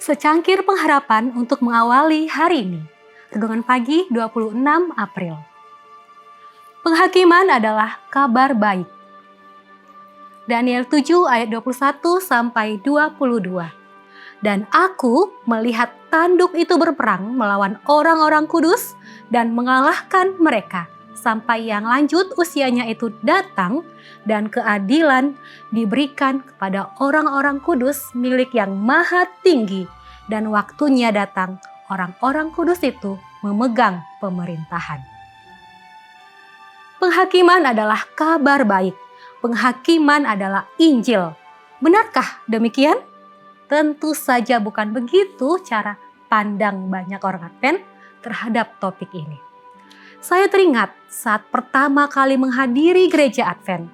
Secangkir pengharapan untuk mengawali hari ini. Renungan pagi 26 April. Penghakiman adalah kabar baik. Daniel 7 ayat 21 sampai 22. Dan aku melihat tanduk itu berperang melawan orang-orang kudus dan mengalahkan mereka, sampai yang lanjut usianya itu datang dan keadilan diberikan kepada orang-orang kudus milik yang maha tinggi, dan waktunya datang orang-orang kudus itu memegang pemerintahan. Penghakiman adalah kabar baik. Penghakiman adalah Injil. Benarkah demikian? Tentu saja bukan begitu cara pandang banyak orang Advent terhadap topik ini. Saya teringat saat pertama kali menghadiri gereja Advent.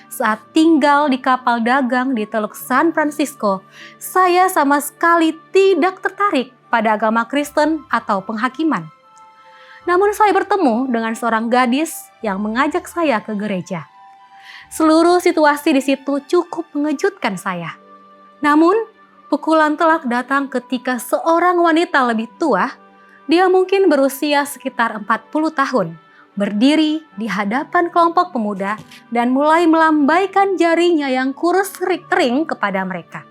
Saat tinggal di kapal dagang di Teluk San Francisco, saya sama sekali tidak tertarik pada agama Kristen atau penghakiman. Namun saya bertemu dengan seorang gadis yang mengajak saya ke gereja. Seluruh situasi di situ cukup mengejutkan saya. Namun, pukulan telak datang ketika seorang wanita lebih tua, dia mungkin berusia sekitar 40 tahun, berdiri di hadapan kelompok pemuda dan mulai melambaikan jarinya yang kurus kering kepada mereka.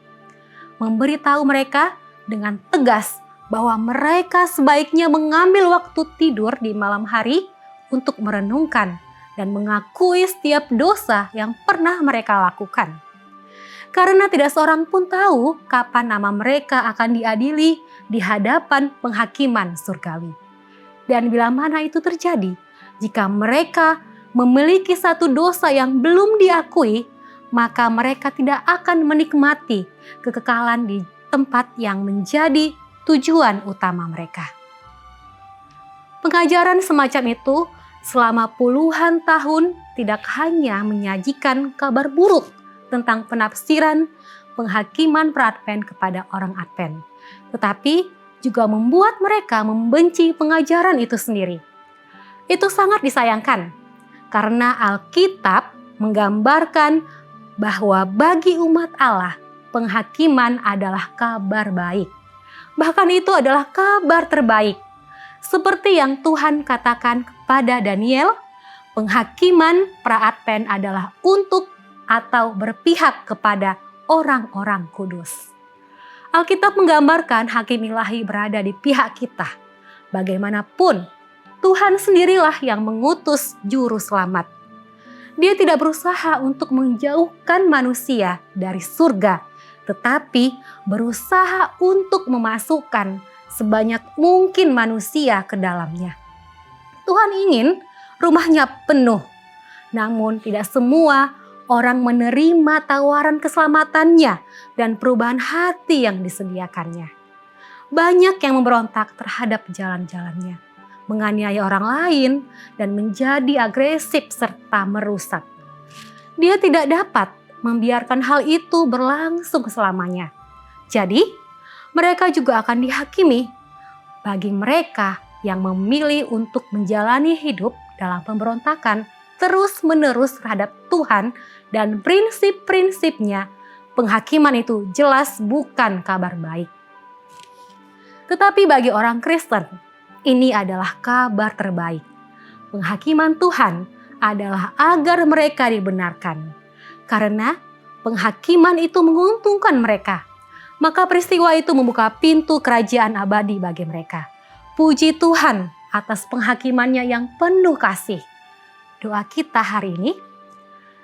Memberitahu mereka dengan tegas bahwa mereka sebaiknya mengambil waktu tidur di malam hari untuk merenungkan dan mengakui setiap dosa yang pernah mereka lakukan. Karena tidak seorang pun tahu kapan nama mereka akan diadili di hadapan penghakiman surgawi. Dan bila mana itu terjadi, jika mereka memiliki satu dosa yang belum diakui, maka mereka tidak akan menikmati kekekalan di tempat yang menjadi tujuan utama mereka. Pengajaran semacam itu selama puluhan tahun tidak hanya menyajikan kabar buruk tentang penafsiran penghakiman pra-Advent kepada orang Advent, tetapi juga membuat mereka membenci pengajaran itu sendiri. Itu sangat disayangkan karena Alkitab menggambarkan bahwa bagi umat Allah penghakiman adalah kabar baik. Bahkan itu adalah kabar terbaik. Seperti yang Tuhan katakan kepada Daniel, penghakiman pra-Advent adalah untuk atau berpihak kepada orang-orang kudus. Alkitab menggambarkan hakim ilahi berada di pihak kita. Bagaimanapun, Tuhan sendirilah yang mengutus juru selamat. Dia tidak berusaha untuk menjauhkan manusia dari surga, tetapi berusaha untuk memasukkan sebanyak mungkin manusia ke dalamnya. Tuhan ingin rumahnya penuh, namun tidak semua orang menerima tawaran keselamatannya dan perubahan hati yang disediakannya. Banyak yang memberontak terhadap jalan-jalannya, menganiaya orang lain, dan menjadi agresif serta merusak. Dia tidak dapat membiarkan hal itu berlangsung selamanya. Jadi, mereka juga akan dihakimi. Bagi mereka yang memilih untuk menjalani hidup dalam pemberontakan terus-menerus terhadap Tuhan dan prinsip-prinsipnya, penghakiman itu jelas bukan kabar baik. Tetapi bagi orang Kristen, ini adalah kabar terbaik. Penghakiman Tuhan adalah agar mereka dibenarkan. Karena penghakiman itu menguntungkan mereka, maka peristiwa itu membuka pintu kerajaan abadi bagi mereka. Puji Tuhan atas penghakimannya yang penuh kasih. Doa kita hari ini,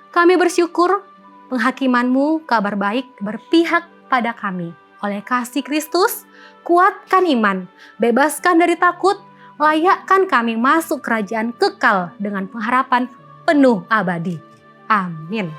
kami bersyukur penghakiman-Mu kabar baik berpihak pada kami. Oleh kasih Kristus, kuatkan iman, bebaskan dari takut, layakkan kami masuk kerajaan kekal dengan pengharapan penuh abadi. Amin.